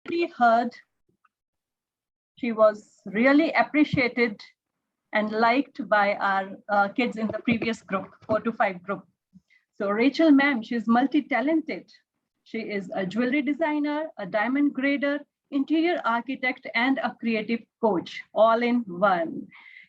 already heard, she was really appreciated and liked by our kids in the previous group, 4 to 5 group. So Rachel ma'am, she's multi-talented. She is a jewelry designer, a diamond grader, interior architect, and a creative coach, all in one.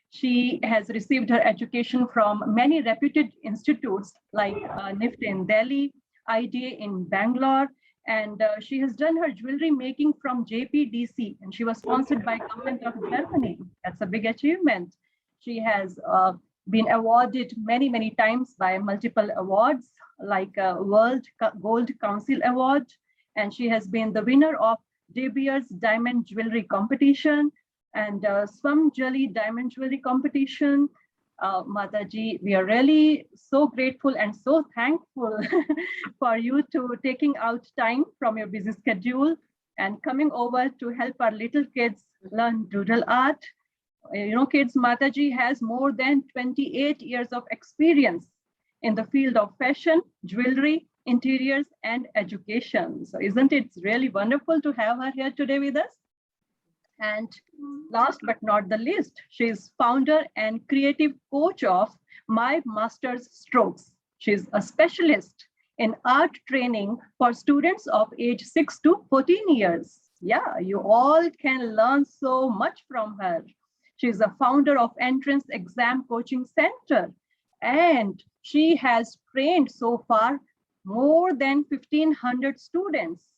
She has received her education from many reputed institutes like NIFT in Delhi, IDA in Bangalore, and she has done her jewelry making from JPDC, and she was sponsored by government of Germany. That's a big achievement. She has been awarded many times by multiple awards like World Gold Council Award, and she has been the winner of De Beers Diamond Jewelry Competition and Swam Jali Diamond Jewelry Competition. Mataji, we are really so grateful and so thankful for you to taking out time from your busy schedule and coming over to help our little kids learn doodle art. You know, kids, Mataji has more than 28 years of experience in the field of fashion, jewelry, interiors, and education. So isn't it really wonderful to have her here today with us? And last but not the least, she is founder and creative coach of My Master's Strokes. She's a specialist in art training for students of age 6 to 14 years. Yeah, you all can learn so much from her. She's a founder of Entrance Exam Coaching Center, and she has trained so far more than 1,500 students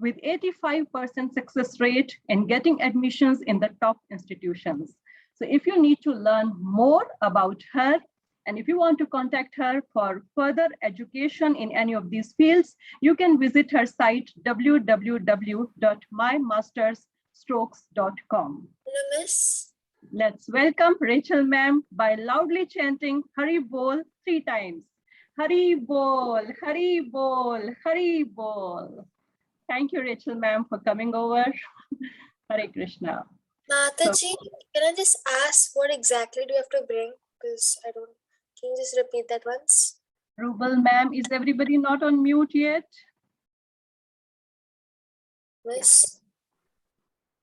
with 85% success rate in getting admissions in the top institutions. So if you need to learn more about her, and if you want to contact her for further education in any of these fields, you can visit her site www.mymastersstrokes.com. Hello, Miss. Let's welcome Rachel ma'am by loudly chanting Hari Bol 3 times. Hari Bol, Hari Bol, Hari Bol. Thank you, Rachel ma'am, for coming over. Hare Krishna. Mataji, can I just ask what exactly do you have to bring? Because I don't, can you just repeat that once? Rubal ma'am, is everybody not on mute yet? Miss?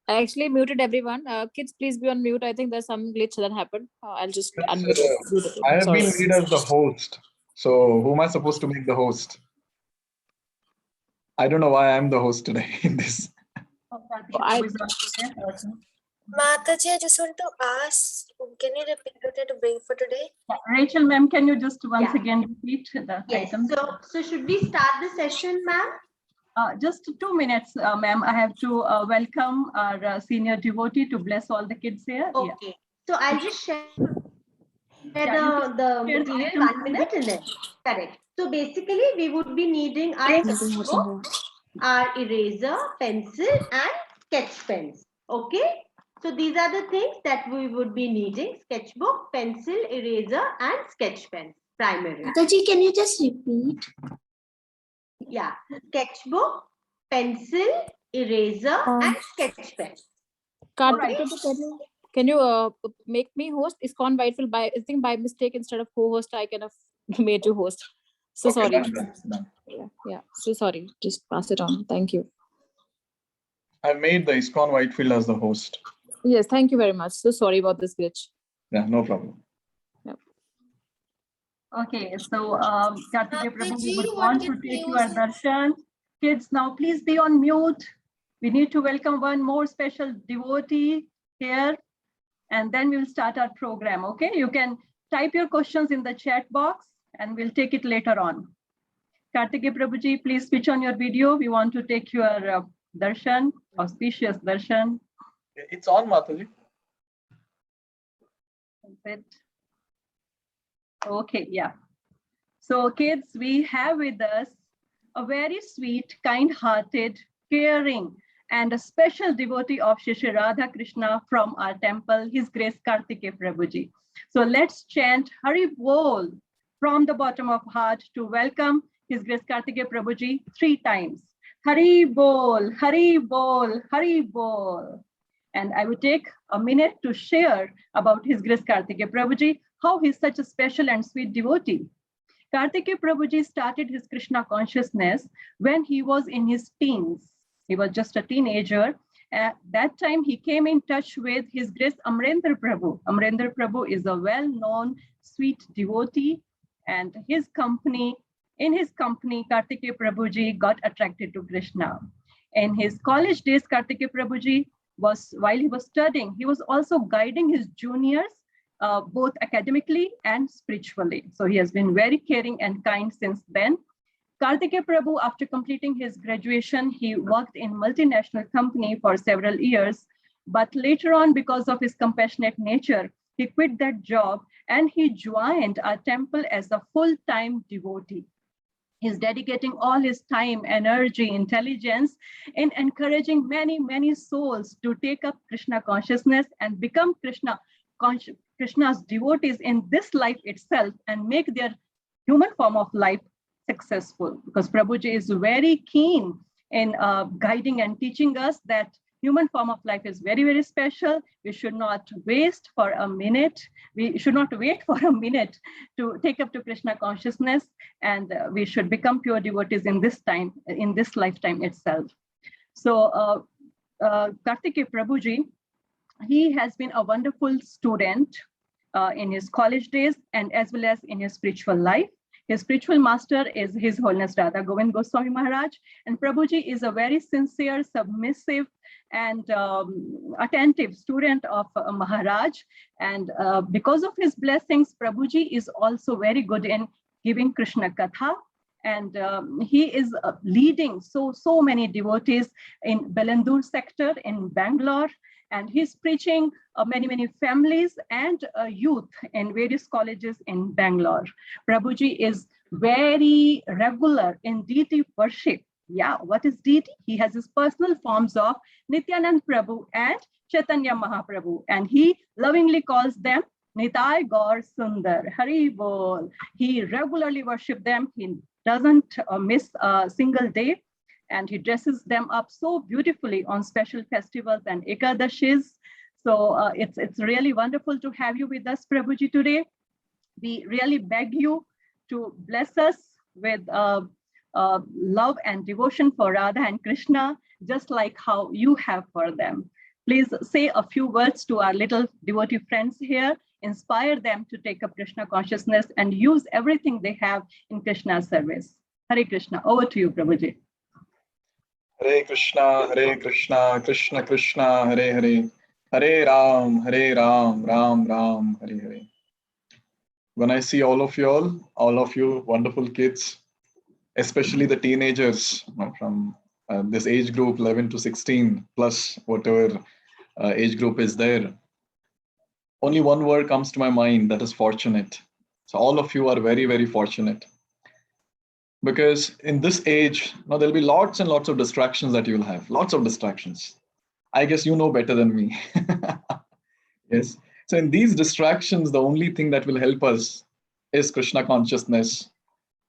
I actually muted everyone. Kids, please be on mute. I think there's some glitch that happened. I'll just unmute. I have been made as the host. So who am I supposed to make the host? I don't know why I'm the host today in this. Mataji, I just want to ask, can you repeat what you have to bring for today? Rachel ma'am, can you just once again repeat the items? So should we start the session, ma'am? Just 2 minutes, ma'am. I have to welcome our senior devotee to bless all the kids here. Okay. Yeah. So I'll just share Yeah, the share the material items. 1 minute and then correct. So basically we would be needing our sketchbook, our eraser, pencil and sketch pens. Okay. So these are the things that we would be needing: sketchbook, pencil, eraser and sketch pens primarily. Mataji, can you just repeat? Yeah, sketchbook, pencil, eraser and sketch pen. Karthik, can you make me host? ISKCON Whitefield by, I think by mistake, instead of co-host, I kind of made you host. So Okay, sorry. done. Yeah. So sorry. Just pass it on. Thank you. I made the ISKCON Whitefield as the host. Yes, thank you very much. So sorry about this glitch. Yeah, no problem. Okay, so Kartikeya Prabhu, we would Mataji, want what to can take you your use? darshan. Kids, now please be on mute. We need to welcome one more special devotee here, and then we'll start our program. Okay, you can type your questions in the chat box and we'll take it later on. Kartikeya Prabhuji, please switch on your video. We want to take your darshan, auspicious darshan. It's on, Mataji. Is it? Okay, yeah. So kids, we have with us a very sweet, kind-hearted, caring, and a special devotee of Shri Shri Radha Krishna from our temple, His Grace Kartikeya Prabhuji. So let's chant Hari Bol from the bottom of heart to welcome His Grace Kartikeya Prabhuji 3 times. Hari Bol, Hari Bol, Hari Bol. And I will take a minute to share about His Grace Kartikeya Prabhuji, how he's such a special and sweet devotee. Kartikeya Prabhuji started his Krishna consciousness when he was in his teens. He was just a teenager. At that time, he came in touch with His Grace Amrendra Prabhu. Amrendra Prabhu is a well-known sweet devotee, and in his company, Kartikeya Prabhuji got attracted to Krishna. In his college days, Kartikeya Prabhuji while he was studying, he was also guiding his juniors both academically and spiritually. So he has been very caring and kind since then. Kartikeya Prabhu, after completing his graduation, he worked in multinational company for several years, but later on, because of his compassionate nature, he quit that job and he joined our temple as a full-time devotee. He's dedicating all his time, energy, intelligence in encouraging many, many souls to take up Krishna consciousness and become Krishna's devotees in this life itself and make their human form of life successful. Because Prabhuji is very keen in guiding and teaching us that human form of life is very, very special. We should not waste for a minute. We should not wait for a minute to take up to Krishna consciousness, and we should become pure devotees in this time, in this lifetime itself. So Kartikeya Prabhuji, he has been a wonderful student in his college days and as well as in his spiritual life. His spiritual master is His Holiness Radha Govind Goswami Maharaj, and Prabhuji is a very sincere, submissive, and attentive student of Maharaj. And because of his blessings, Prabhuji is also very good in giving Krishna Katha. And he is leading so many devotees in Belandur sector in Bangalore. And he's preaching many families and youth in various colleges in Bangalore. Prabhuji is very regular in deity worship. Yeah, what is deity? He has his personal forms of Nityanand Prabhu and Chaitanya Mahaprabhu, and he lovingly calls them Nitai Gaur Sundar, Hari Bol. He regularly worships them. He doesn't miss a single day. And he dresses them up so beautifully on special festivals and Ekadashis. So it's really wonderful to have you with us, Prabhuji, today. We really beg you to bless us with love and devotion for Radha and Krishna, just like how you have for them. Please say a few words to our little devotee friends here, inspire them to take up Krishna consciousness and use everything they have in Krishna's service. Hare Krishna. Over to you, Prabhuji. Hare Krishna, Krishna Krishna, Hare Hare, Hare Ram, Ram Ram, Hare Hare. When I see all of you wonderful kids, especially the teenagers from this age group 11 to 16 plus whatever age group is there, only one word comes to my mind, that is fortunate. So all of you are very, very fortunate. Because in this age, now there'll be lots and lots of distractions that you'll have, lots of distractions. I guess you know better than me. Yes. So in these distractions, the only thing that will help us is Krishna consciousness,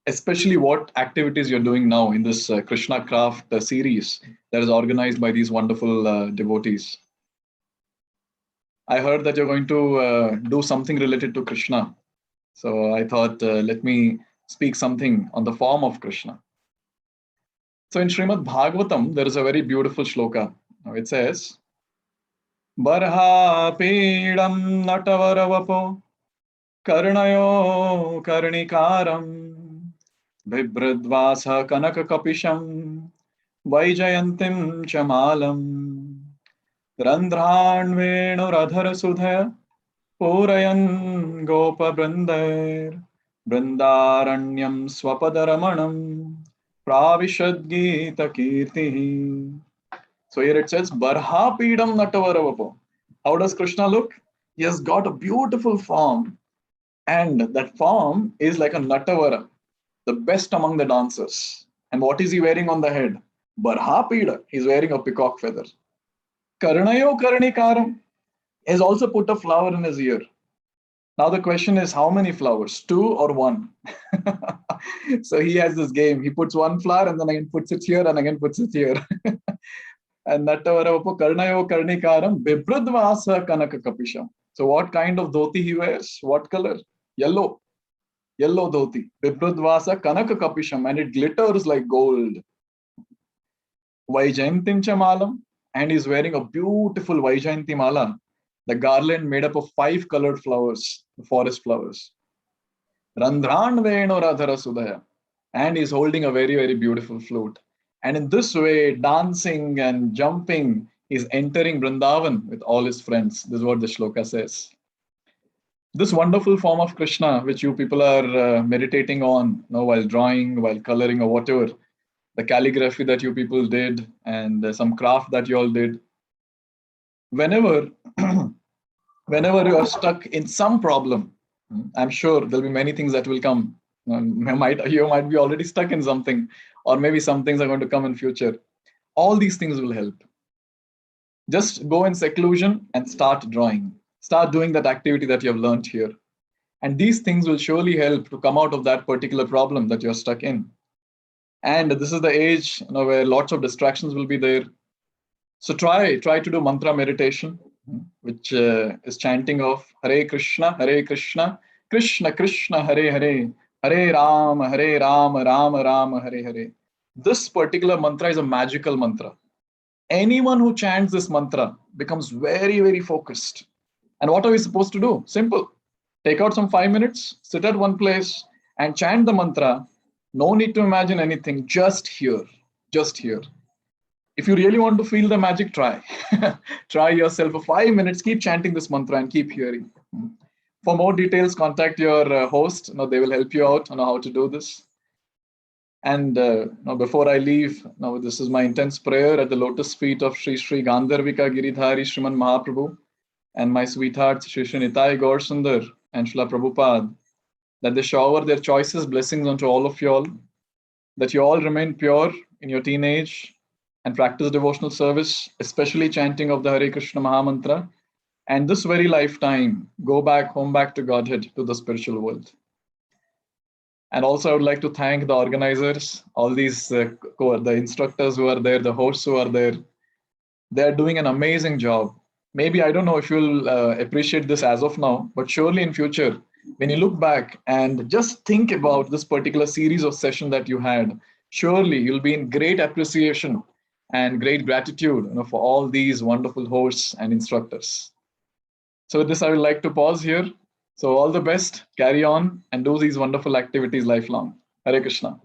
especially what activities you're doing now in this Krishna Craft series that is organized by these wonderful devotees. I heard that you're going to do something related to Krishna. So I thought, let me speak something on the form of Krishna. So in Srimad Bhagavatam, there is a very beautiful shloka. Now it says, Barha Pedam Natavaravapo Karnayo Karnikaram Vibradvasa Kanaka Kapisham Vaijayantim Chamalam Randhran Venuradhara Sudhaya Purayan Gopa Brandar Vrindaranyam Swapadaramanam Pravishad Gita Kirtihi. So here it says, Barha Pidam Natavaravapo. How does Krishna look? He has got a beautiful form. And that form is like a Natavara, the best among the dancers. And what is he wearing on the head? Barha Pida. He's wearing a peacock feather. Karnayo Karnikaram. He has also put a flower in his ear. Now the question is, how many flowers? 2 or 1? So he has this game. He puts one flower and then again puts it here and again puts it here. And Nattavarapu Karnayo Karnikaram Bibradvasa Kanaka Kapisham. So what kind of dhoti he wears? What color? Yellow. Yellow dhoti. Bibradvasa Kanaka Kapisham. And it glitters like gold. Vaijayantim cha malam, and he's wearing a beautiful Vaijayanti mala, the garland made up of 5 colored flowers, the forest flowers. Randhran Veno Radhara Sudaya, and he's holding a very, very beautiful flute. And in this way, dancing and jumping, he's entering Vrindavan with all his friends. This is what the shloka says. This wonderful form of Krishna, which you people are meditating on, while drawing, while coloring, or whatever, the calligraphy that you people did, and some craft that you all did. Whenever, whenever you are stuck in some problem, I'm sure there'll be many things that will come. You might be already stuck in something, or maybe some things are going to come in future. All these things will help. Just go in seclusion and start drawing. Start doing that activity that you have learned here. And these things will surely help to come out of that particular problem that you're stuck in. And this is the age where lots of distractions will be there. So try to do mantra meditation, which is chanting of Hare Krishna, Krishna Krishna, Hare Hare, Hare Ram, Ram Ram, Hare Hare. This particular mantra is a magical mantra. Anyone who chants this mantra becomes very, very focused. And what are we supposed to do? Simple. Take out some 5 minutes, sit at one place and chant the mantra. No need to imagine anything, just hear, just hear. If you really want to feel the magic, try. Try yourself for 5 minutes, keep chanting this mantra and keep hearing. For more details, contact your host. They will help you out on how to do this. And before I leave, this is my intense prayer at the lotus feet of Sri Sri Gandharvika Giridhari Sriman Mahaprabhu and my sweethearts Sri Sri Nitai Gaur Sundar and Srila Prabhupada, that they shower their choicest blessings onto all of you all, that you all remain pure in your teenage and practice devotional service, especially chanting of the Hare Krishna Mahamantra, and this very lifetime, go back home, back to Godhead, to the spiritual world. And also I would like to thank the organizers, all these, the instructors who are there, the hosts who are there. They're doing an amazing job. Maybe, I don't know if you'll appreciate this as of now, but surely in future, when you look back and just think about this particular series of session that you had, surely you'll be in great appreciation and great gratitude for all these wonderful hosts and instructors. So with this, I would like to pause here. So all the best, carry on and do these wonderful activities lifelong. Hare Krishna.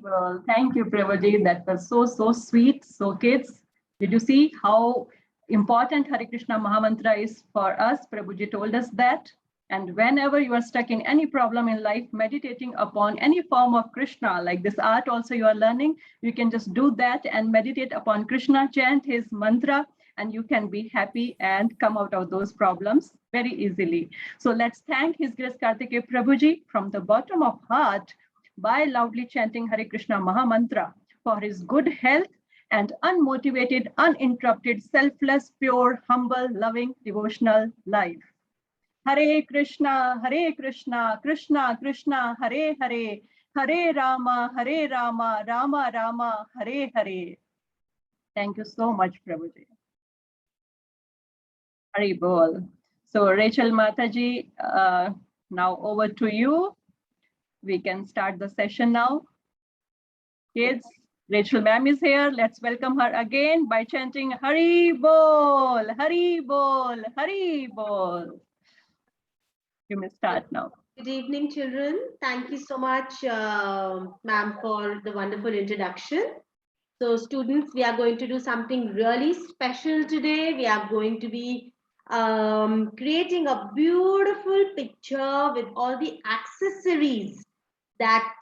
Well, thank you, Prabhuji. That was so sweet. So kids, did you see how important Hare Krishna Mahamantra is for us? Prabhuji told us that. And whenever you are stuck in any problem in life, meditating upon any form of Krishna, like this art also you are learning, you can just do that and meditate upon Krishna, chant his mantra, and you can be happy and come out of those problems very easily. So let's thank His Grace Kartikeya Prabhuji from the bottom of heart by loudly chanting Hare Krishna Mahamantra for his good health and unmotivated, uninterrupted, selfless, pure, humble, loving, devotional life. Hare Krishna, Krishna Krishna, Hare Hare, Hare Rama, Rama Rama, Hare Hare. Thank you so much, Prabhuji. Hari Bol. So Rachel Mataji, now over to you. We can start the session now. Kids, Rachel ma'am is here. Let's welcome her again by chanting Hari Bol, Hari Bol, Hari Bol. You may start now. Good evening, children. Thank you so much, ma'am, for the wonderful introduction. So students, we are going to do something really special today. We are going to be creating a beautiful picture with all the accessories that,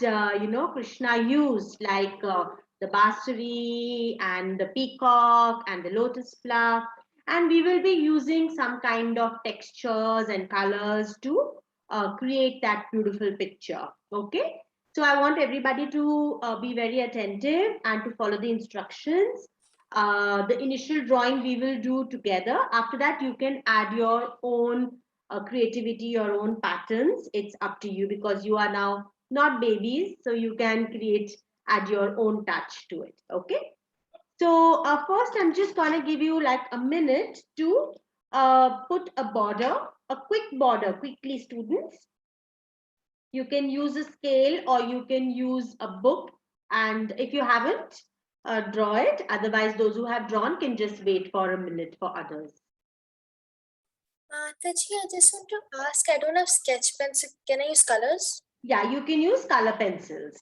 Krishna used, like the basuri and the peacock and the lotus flower. And we will be using some kind of textures and colors to create that beautiful picture. Okay. So I want everybody to be very attentive and to follow the instructions. The initial drawing we will do together. After that, you can add your own creativity, your own patterns. It's up to you because you are now not babies. So you can add your own touch to it. Okay. So first, I'm just going to give you like a minute to put a border, a quick border, quickly, students. You can use a scale or you can use a book. And if you haven't, draw it. Otherwise, those who have drawn can just wait for a minute for others. Mataji, I just want to ask, I don't have sketch pens. Can I use colors? Yeah, you can use color pencils.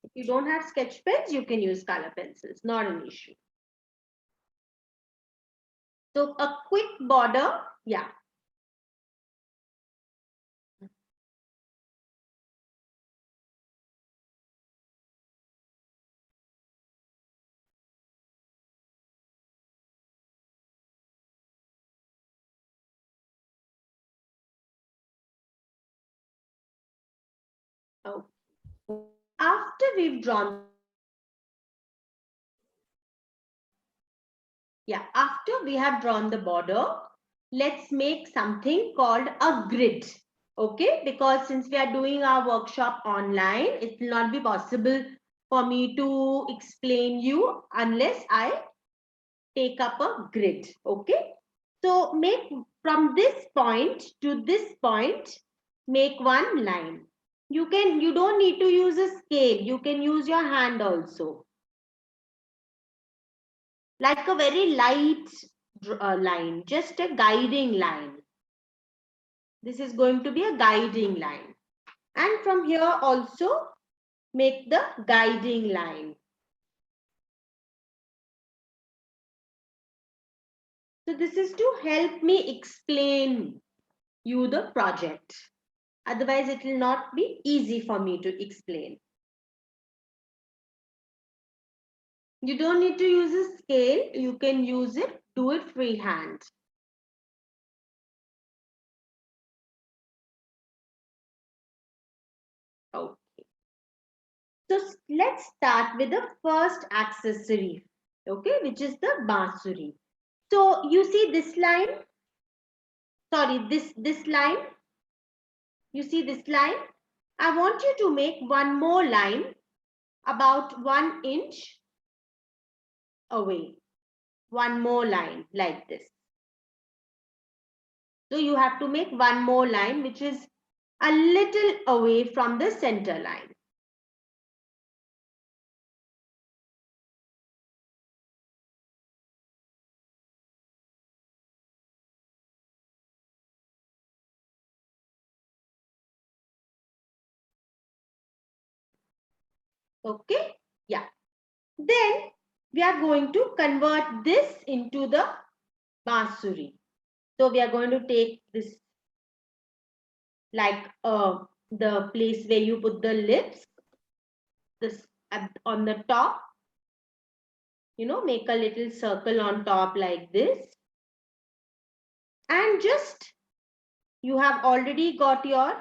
If you don't have sketch pens, you can use color pencils, not an issue. So a quick border, yeah. Okay. After we've drawn, after we have drawn the border, let's make something called a grid. Okay, because since we are doing our workshop online, it will not be possible for me to explain you unless I take up a grid. Okay, so make from this point to this point, make one line. You don't need to use a scale. You can use your hand also. Like a very light line, just a guiding line. This is going to be a guiding line. And from here also make the guiding line. So this is to help me explain you the project. Otherwise, it will not be easy for me to explain. You don't need to use a scale. You can use it, do it freehand. Okay. So let's start with the first accessory, okay, which is the bansuri. So you see this line, sorry, this line, you see this line? I want you to make one more line about 1 inch away. One more line like this. So you have to make one more line which is a little away from the center line. Okay, yeah. Then we are going to convert this into the bansuri. So we are going to take this like the place where you put the lips, this on the top, you know, make a little circle on top like this. And just, you have already got your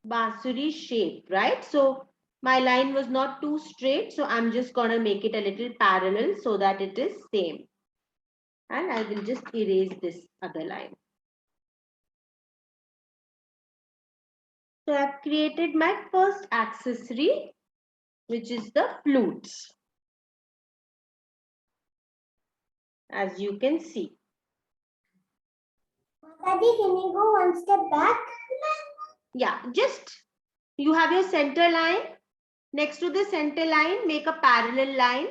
bansuri shape, right? So my line was not too straight, so I'm just going to make it a little parallel so that it is same. And I will just erase this other line. So I've created my first accessory, which is the flute, as you can see. Daddy, can you go one step back? Yeah, just you have your center line. Next to the center line, make a parallel line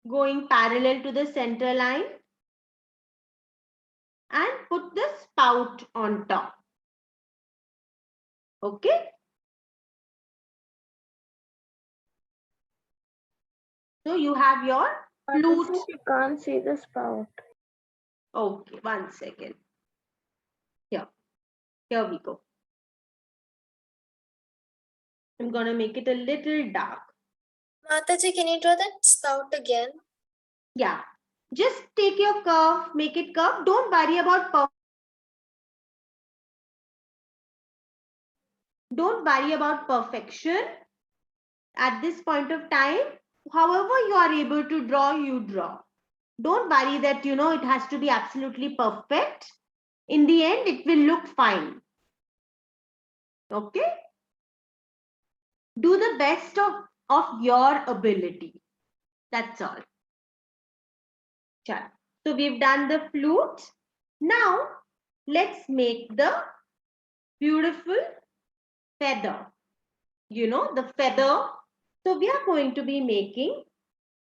going parallel to the center line and put the spout on top. Okay. So you have your flute. You can't see the spout. Okay, 1 second. Here we go. I'm gonna make it a little dark. Mataji, can you draw that spout again? Yeah, just take your curve, make it curve. Don't worry about perfection at this point of time. However you are able to draw, you draw. Don't worry that, you know, it has to be absolutely perfect. In the end, it will look fine. Okay. Do the best of your ability. That's all. So we've done the flute. Now let's make the beautiful feather. You know, the feather So we are going to be making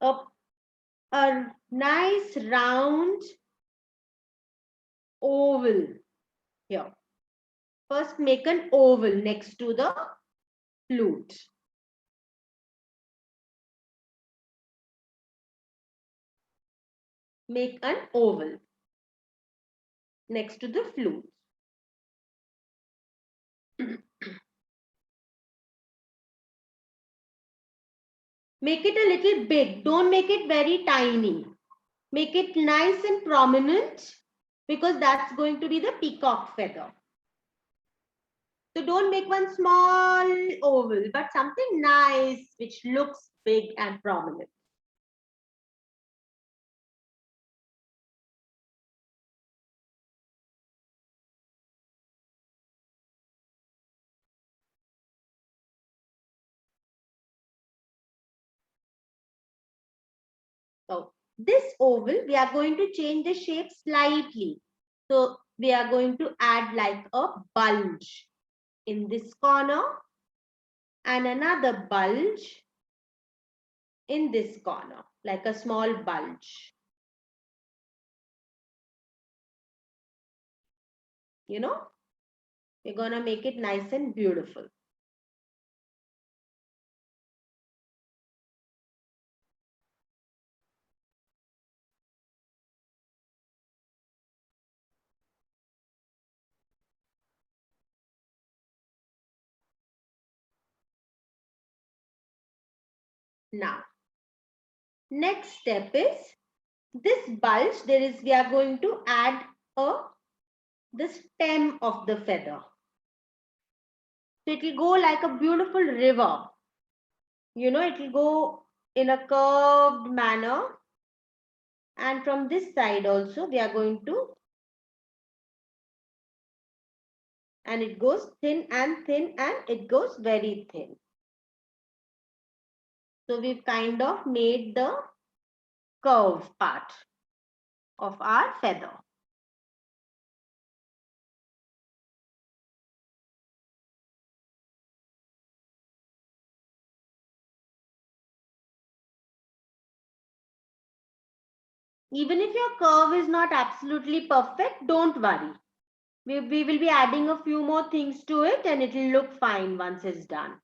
a nice round oval here. First, make an oval next to the flute. Make an oval next to the flute. Make it a little big. Don't make it very tiny. Make it nice and prominent because that's going to be the peacock feather. So don't make one small oval, but something nice which looks big and prominent. So this oval, we are going to change the shape slightly. So we are going to add like a bulge in this corner and another bulge in this corner, like a small bulge. You know, we're gonna make it nice and beautiful. Now, next step is this bulge. We are going to add the stem of the feather. So it will go like a beautiful river. You know, it will go in a curved manner. And from this side also, we are going to, and it goes thin and thin and it goes very thin. So we've kind of made the curve part of our feather. Even if your curve is not absolutely perfect, don't worry. We will be adding a few more things to it and it will look fine once it's done.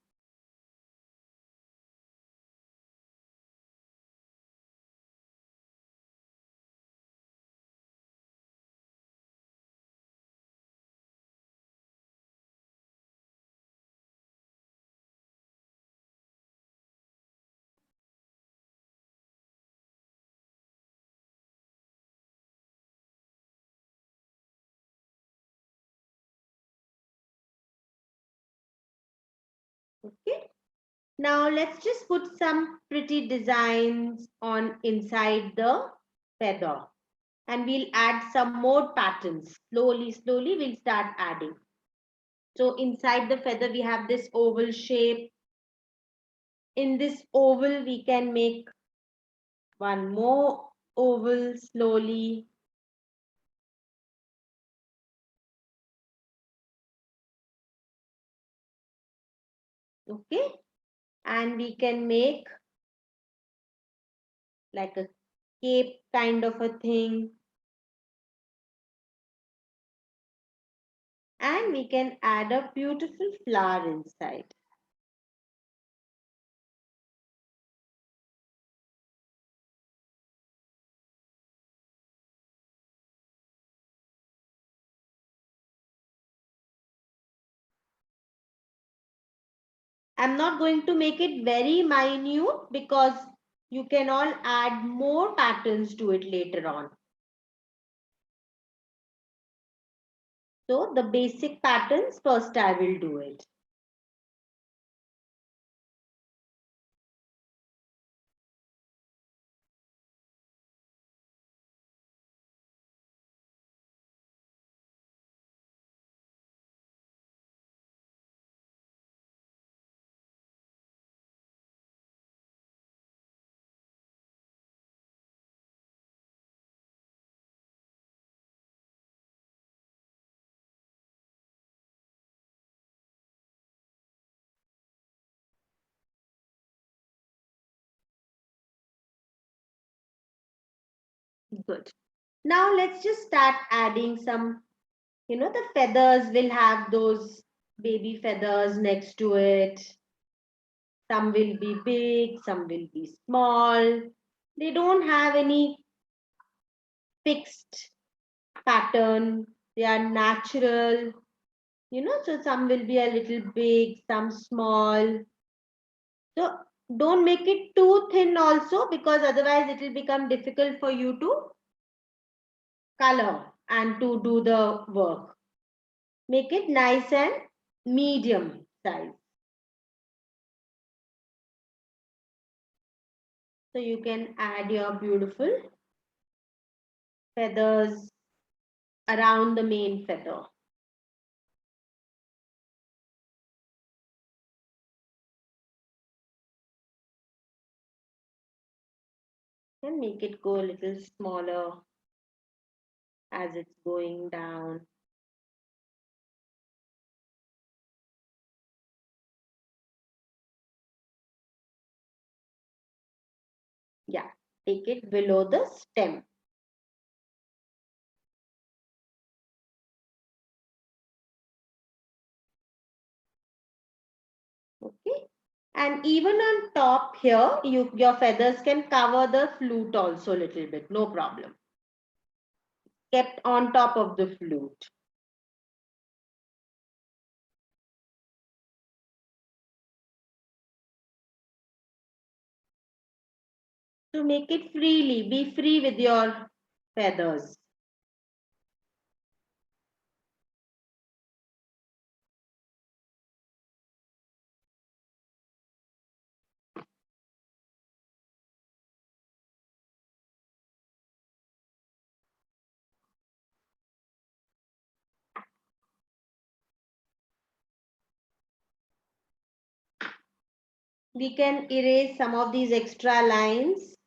Okay. Now let's just put some pretty designs on inside the feather. And we'll add some more patterns. Slowly, slowly we'll start adding. So inside the feather, we have this oval shape. In this oval, we can make one more oval slowly. Okay. And we can make like a cape kind of a thing. And we can add a beautiful flower inside. I'm not going to make it very minute because you can all add more patterns to it later on. So the basic patterns, first I will do it. Good. Now let's just start adding some, the feathers will have those baby feathers next to it. Some will be big, some will be small. They don't have any fixed pattern. They are natural, so some will be a little big, some small. So don't make it too thin also, because otherwise it will become difficult for you to color and to do the work. Make it nice and medium size. So you can add your beautiful feathers around the main feather. And make it go a little smaller as it's going down. Yeah, take it below the stem. Okay. And even on top here, your feathers can cover the flute also a little bit, no problem. Kept on top of the flute. To make it freely, be free with your feathers. We can erase some of these extra lines.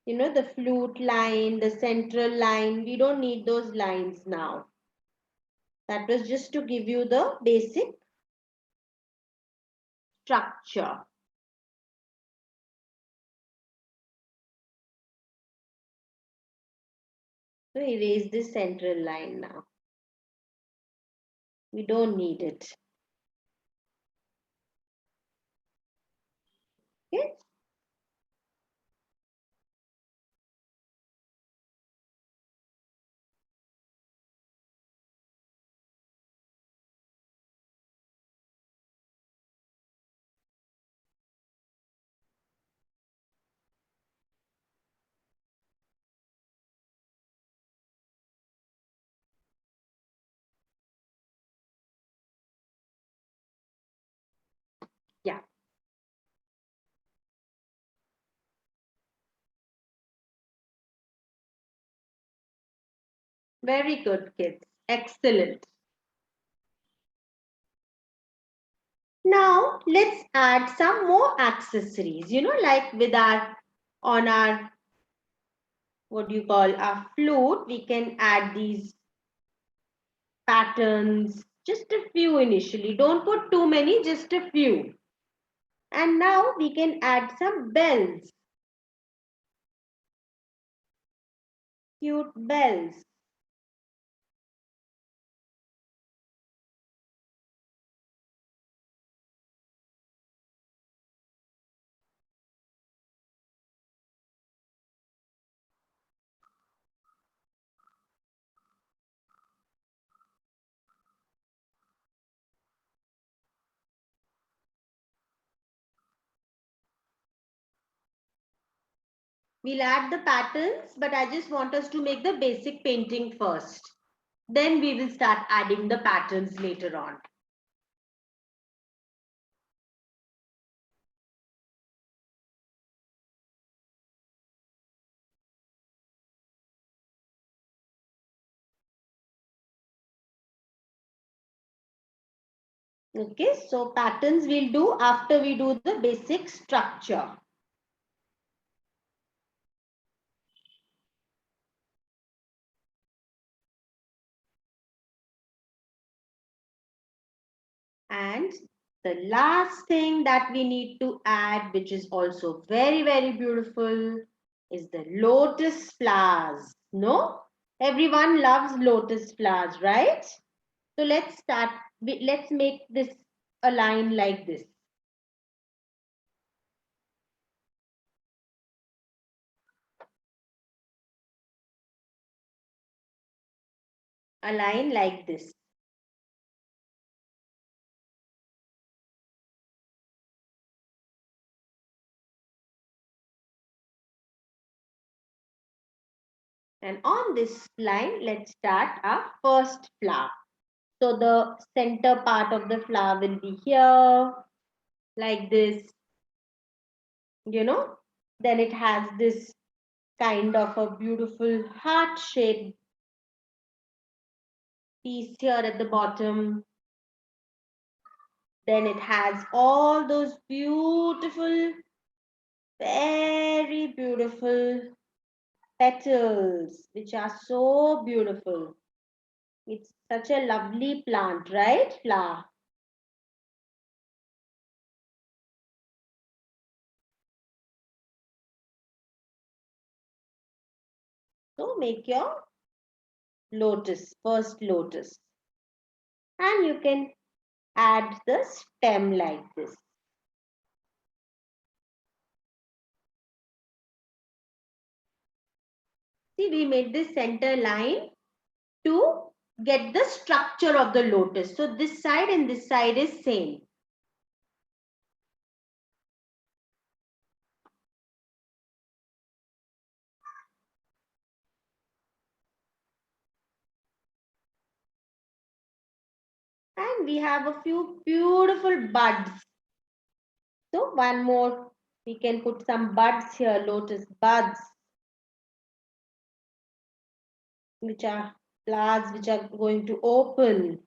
The flute line, the central line, we don't need those lines now. That was just to give you the basic structure. So erase this central line now. We don't need it. Okay. Yeah. Very good, kids. Excellent. Now let's add some more accessories, like on our, what do you call, our flute, we can add these patterns, just a few initially. Don't put too many, just a few. And now we can add some bells. Cute bells. We'll add the patterns, but I just want us to make the basic painting first. Then we will start adding the patterns later on. Okay, so patterns we'll do after we do the basic structure. And the last thing that we need to add, which is also very, very beautiful, is the lotus flowers. No? Everyone loves lotus flowers, right? So let's start. Let's make this a line like this. A line like this. And on this line, let's start our first flower. So the center part of the flower will be here, like this, you know. Then it has this kind of a beautiful heart-shaped piece here at the bottom. Then it has all those beautiful, very beautiful petals, which are so beautiful. It's such a lovely plant, right? Flower. So make your lotus, first lotus. And you can add the stem like this. See, we made this center line to get the structure of the lotus. So this side and this side is same. And we have a few beautiful buds. So one more, we can put some buds here, lotus buds, which are flowers which are going to open.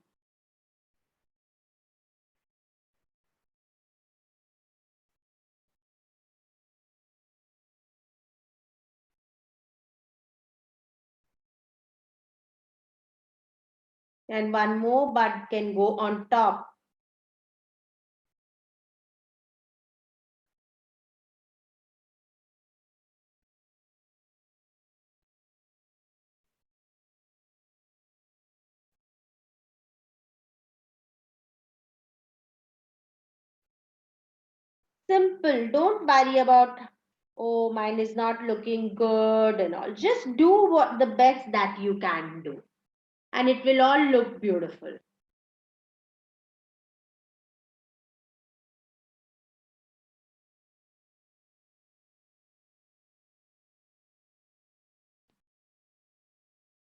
And one more bud can go on top. Simple. Don't worry about, oh, mine is not looking good and all. Just do what the best that you can do. And it will all look beautiful.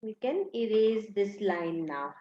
We can erase this line now.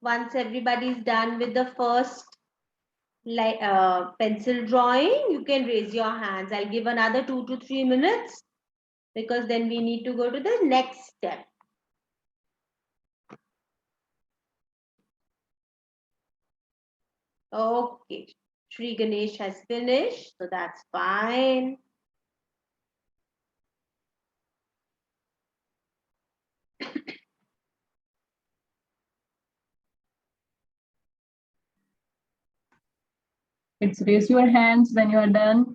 Once everybody's done with the first pencil drawing, you can raise your hands. I'll give another 2 to 3 minutes because then we need to go to the next step. Okay, Shri Ganesh has finished, so that's fine. It's raise your hands when you are done.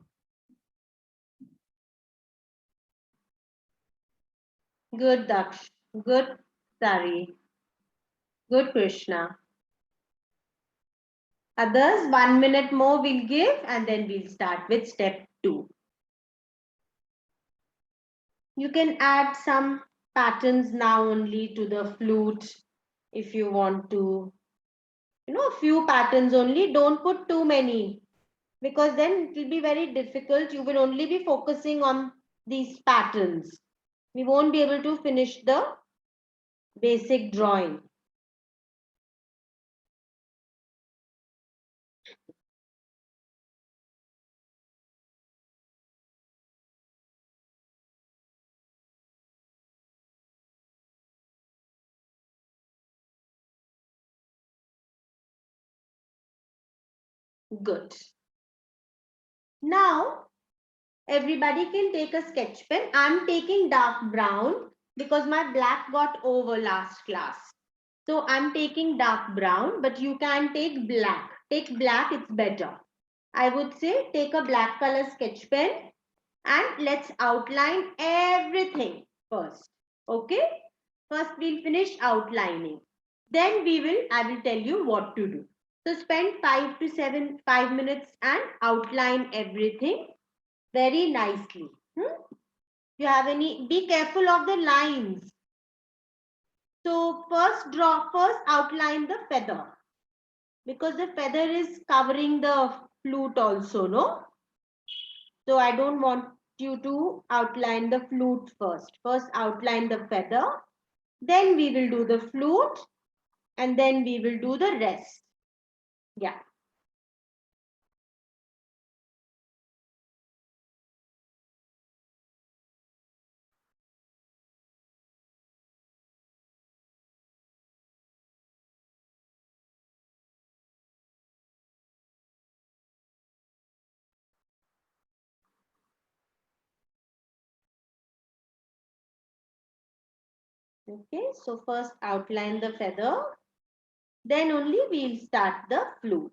Good, Daksh. Good, Sari. Good, Krishna. Others, 1 minute more we'll give and then we'll start with step 2. You can add some patterns now only to the flute if you want to. a few patterns only. Don't put too many, because then it will be very difficult. You will only be focusing on these patterns. We won't be able to finish the basic drawing. Good. Now, everybody can take a sketch pen. I'm taking dark brown because my black got over last class. So I'm taking dark brown, but you can take black. Take black, it's better. I would say take a black color sketch pen and let's outline everything first. Okay? First we'll finish outlining. Then I will tell you what to do. So spend 5 minutes and outline everything very nicely. You have any, be careful of the lines. So first outline the feather, because the feather is covering the flute also, no? So I don't want you to outline the flute first. First outline the feather, then we will do the flute, and then we will do the rest. Yeah. Okay, so first outline the feather, then only we'll start the flute.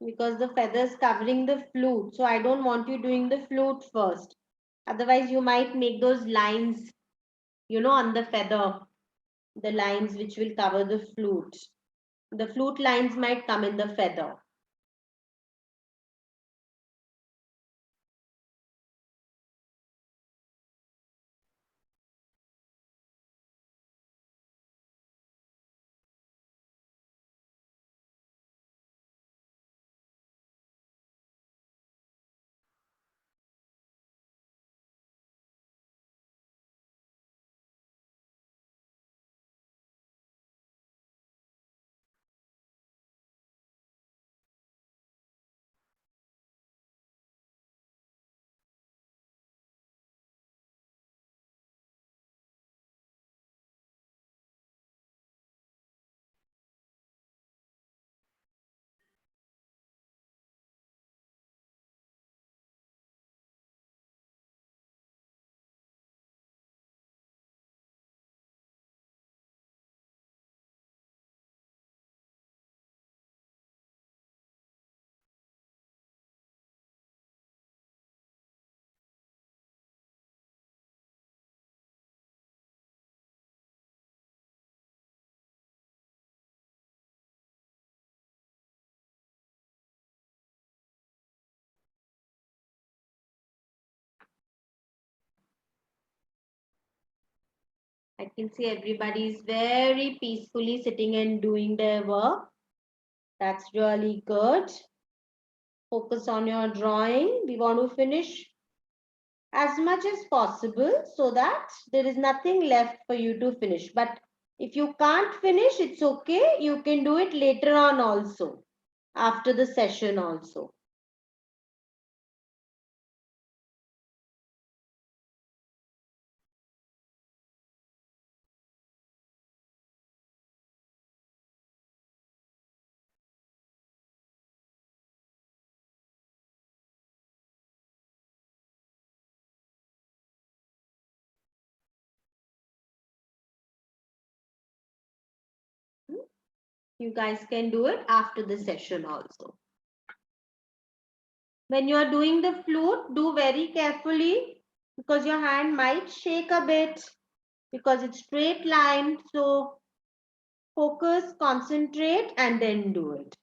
Because the feathers covering the flute, so I don't want you doing the flute first. Otherwise, you might make those lines, on the feather, the lines which will cover the flute. The flute lines might come in the feather. I can see everybody is very peacefully sitting and doing their work. That's really good. Focus on your drawing. We want to finish as much as possible so that there is nothing left for you to finish. But if you can't finish, it's okay. You can do it later on also, after the session also. You guys can do it after the session also. When you are doing the flute, do very carefully because your hand might shake a bit because it's straight line. So focus, concentrate, and then do it.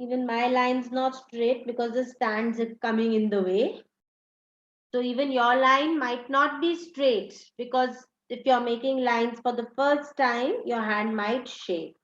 Even my line's not straight because the stands are coming in the way. So even your line might not be straight because if you're making lines for the first time, your hand might shake.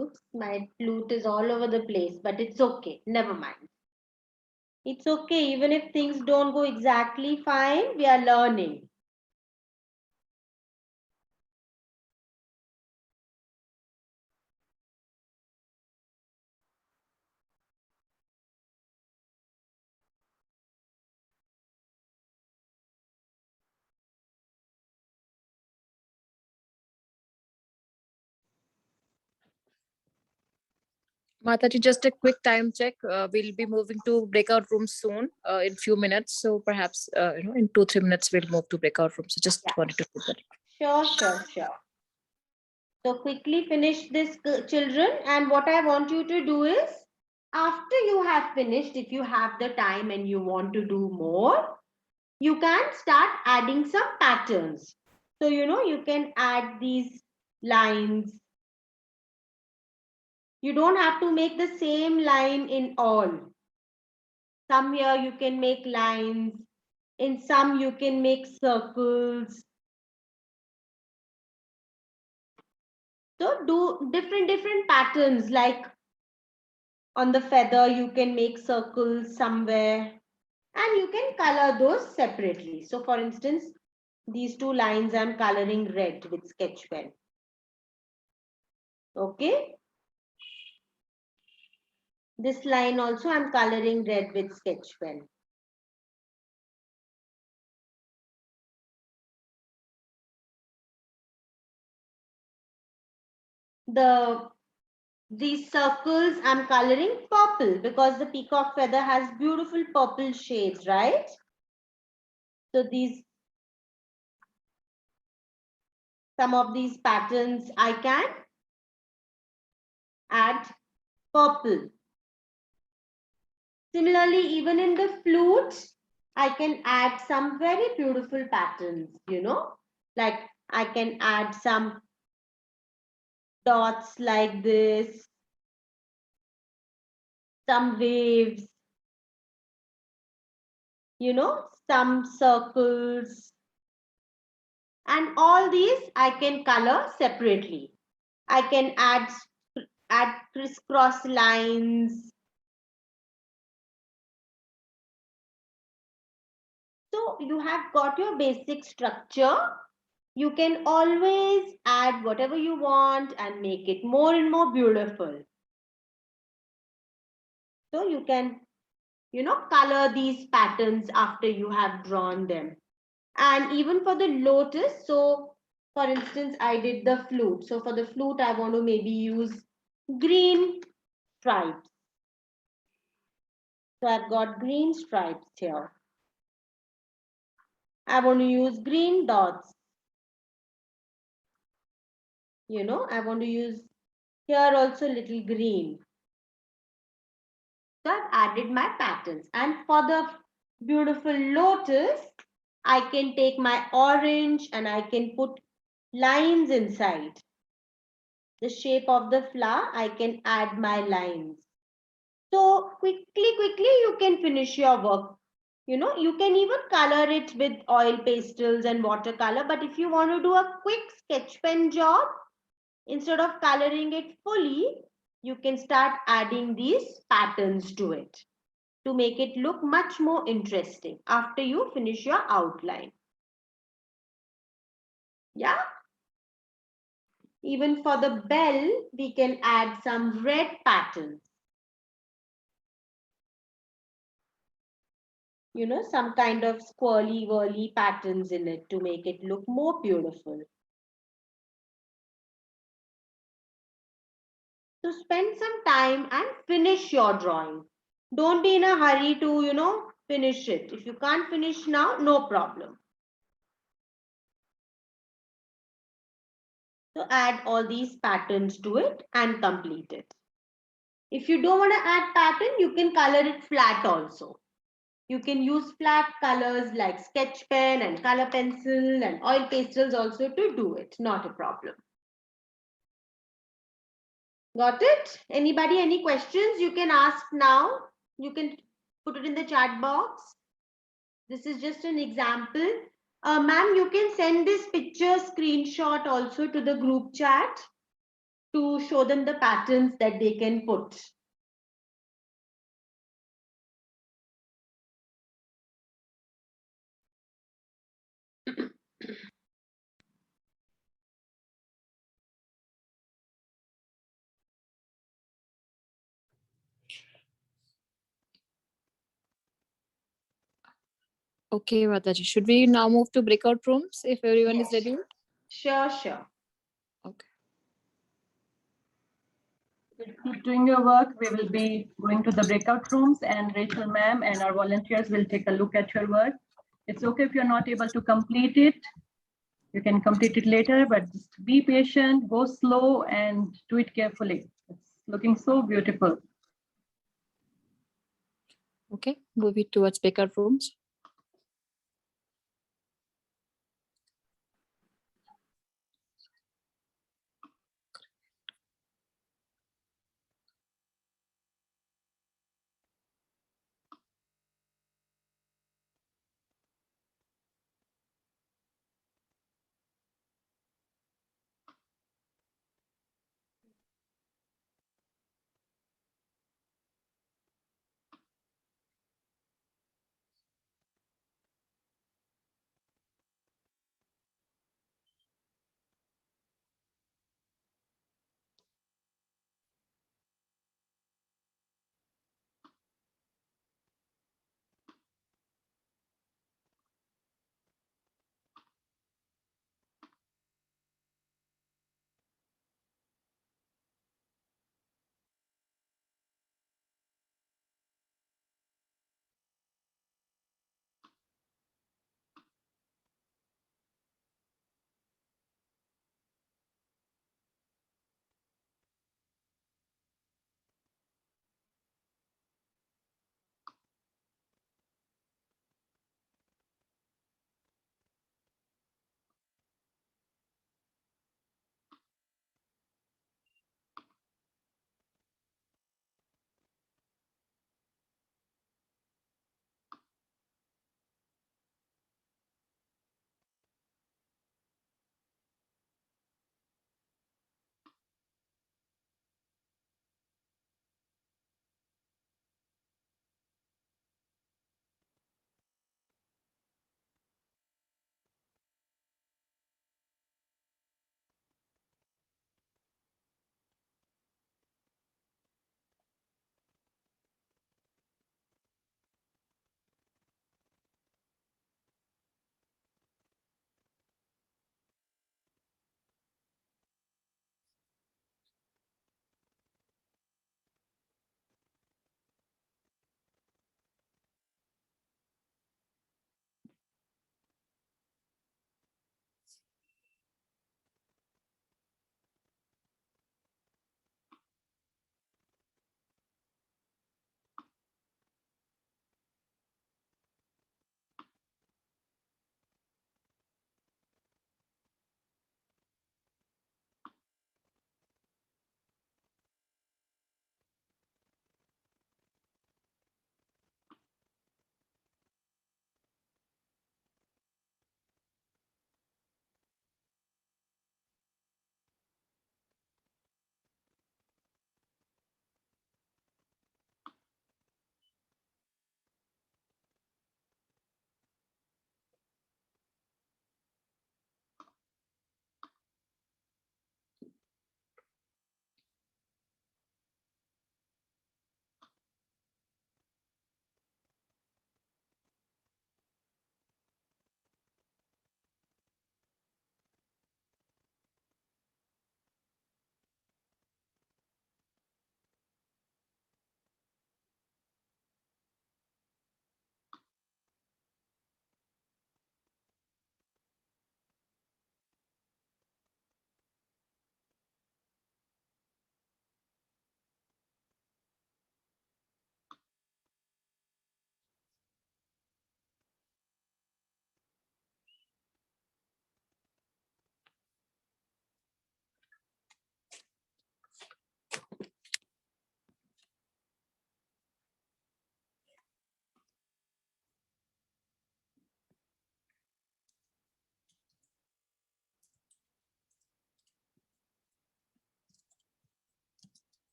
Oops, my flute is all over the place, but it's okay. Never mind. It's okay. Even if things don't go exactly fine, we are learning. Mataji, just a quick time check. We'll be moving to breakout rooms soon, in few minutes. So perhaps, in 2-3 minutes, we'll move to breakout rooms. So just Yeah. wanted to do that. Sure. So quickly finish this, children. And what I want you to do is, after you have finished, if you have the time and you want to do more, you can start adding some patterns. So, you can add these lines. You don't have to make the same line in all. Some here you can make lines. In some you can make circles. So do different patterns, like on the feather you can make circles somewhere and you can color those separately. So for instance, these two lines I'm coloring red with sketch pen. Okay. This line also I'm coloring red with sketch pen. These circles I'm coloring purple because the peacock feather has beautiful purple shades, right? So some of these patterns I can add purple. Similarly, even in the flute, I can add some very beautiful patterns, like I can add some dots like this, some waves, some circles, and all these I can color separately. I can add crisscross lines. So you have got your basic structure. You can always add whatever you want and make it more and more beautiful. So you can, color these patterns after you have drawn them. And even for the lotus, so for instance, I did the flute. So for the flute, I want to maybe use green stripes. So I've got green stripes here. I want to use green dots. I want to use here also little green. So I've added my patterns. And for the beautiful lotus, I can take my orange and I can put lines inside. The shape of the flower, I can add my lines. So quickly, you can finish your work. You can even color it with oil pastels and watercolor. But if you want to do a quick sketch pen job, instead of coloring it fully, you can start adding these patterns to it to make it look much more interesting after you finish your outline. Yeah. Even for the bell, we can add some red patterns. Some kind of squirrely whirly patterns in it to make it look more beautiful. So spend some time and finish your drawing. Don't be in a hurry to, finish it. If you can't finish now, no problem. So add all these patterns to it and complete it. If you don't want to add pattern, you can color it flat also. You can use flat colors like sketch pen and color pencil and oil pastels also to do it. Not a problem. Got it? Anybody, any questions? You can ask now. You can put it in the chat box. This is just an example. Ma'am, you can send this picture screenshot also to the group chat to show them the patterns that they can put. Okay, Mataji. Should we now move to breakout rooms if everyone Yes. is ready? Sure. Okay. Keep doing your work. We will be going to the breakout rooms, and Rachel ma'am and our volunteers will take a look at your work. It's okay if you're not able to complete it. You can complete it later, but just be patient, go slow, and do it carefully. It's looking so beautiful. Okay, moving towards breakout rooms.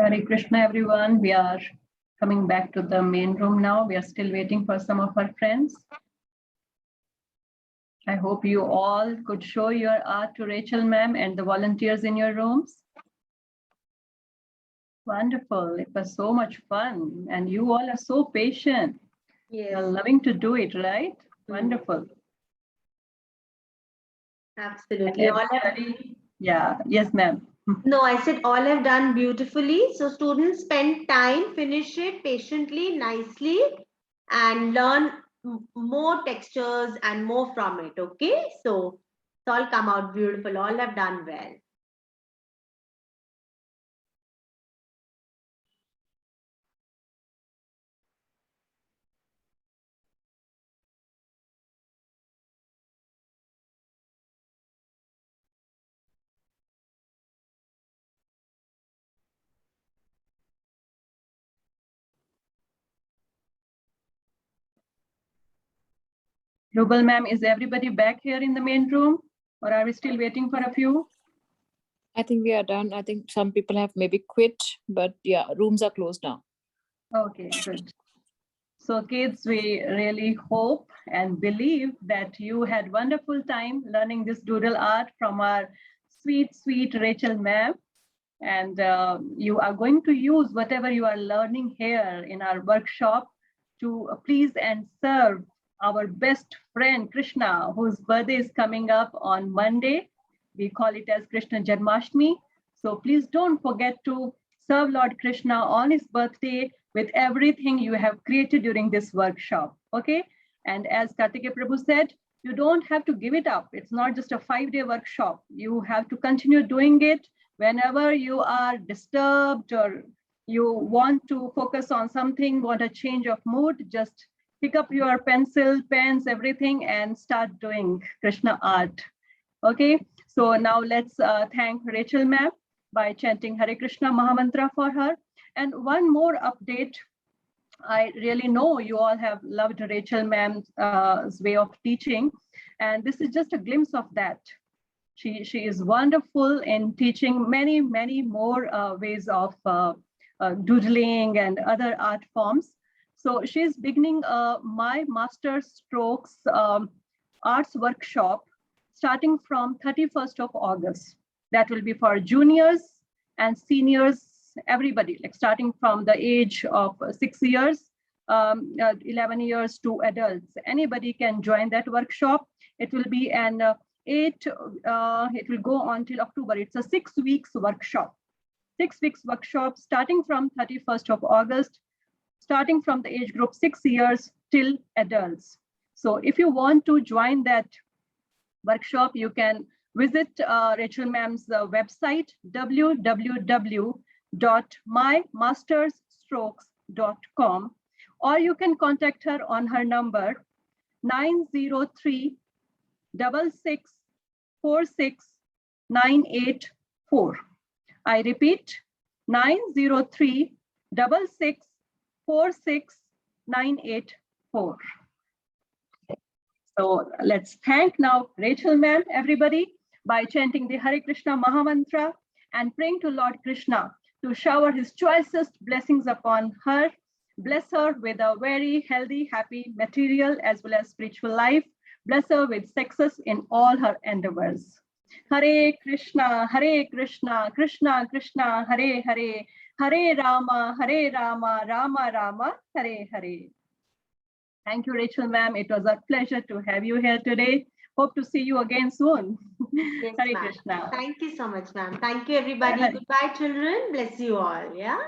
Hare Krishna, everyone. We are coming back to the main room now. We are still waiting for some of our friends. I hope you all could show your art to Rachel ma'am and the volunteers in your rooms. Wonderful. It was so much fun. And you all are so patient. Yes. You're loving to do it, right? Wonderful. Absolutely. All have, yeah. Yes, ma'am. no, I said all have done beautifully. So students spend time, finish it patiently, nicely, and learn more textures and more from it. Okay. So it's all come out beautiful. All have done well. Rubal ma'am, is everybody back here in the main room? Or are we still waiting for a few? I think we are done. I think some people have maybe quit, but yeah, rooms are closed now. Okay, good. So kids, we really hope and believe that you had wonderful time learning this doodle art from our sweet, sweet Rachel ma'am. And you are going to use whatever you are learning here in our workshop to please and serve our best friend Krishna, whose birthday is coming up on Monday. We call it as Krishna Janmashtami. So please don't forget to serve Lord Krishna on his birthday with everything you have created during this workshop, okay? And as Kartikeya Prabhu said, you don't have to give it up. It's not just a 5-day workshop. You have to continue doing it whenever you are disturbed or you want to focus on something, want a change of mood, just pick up your pencil, pens, everything, and start doing Krishna art. Okay, so now let's thank Rachel ma'am by chanting Hare Krishna Mahamantra for her. And one more update. I really know you all have loved Rachel ma'am's way of teaching, and this is just a glimpse of that. She is wonderful in teaching many, many more ways of doodling and other art forms. So she's beginning my master strokes arts workshop starting from 31st of August. That will be for juniors and seniors, everybody, like starting from the age of 6 years, 11 years to adults. Anybody can join that workshop. It will be an it will go on till October. It's a 6 weeks workshop. 6 weeks workshop starting from 31st of August, starting from the age group 6 years till adults. So if you want to join that workshop, you can visit Rachel ma'am's website, www.mymastersstrokes.com, or you can contact her on her number 903-6646-984. I repeat, 903-6646-984. So let's thank now Rachel ma'am, everybody, by chanting the Hare Krishna Mahamantra and praying to Lord Krishna to shower his choicest blessings upon her. Bless her with a very healthy, happy material as well as spiritual life. Bless her with success in all her endeavors. Hare Krishna, Krishna Krishna, Hare Hare, Hare Rama, Rama Rama, Hare Hare. Thank you, Rachel ma'am. It was a pleasure to have you here today. Hope to see you again soon. Yes, Hare ma'am. Krishna. Thank you so much, ma'am. Thank you, everybody. Goodbye, children. Bless you all. Yeah.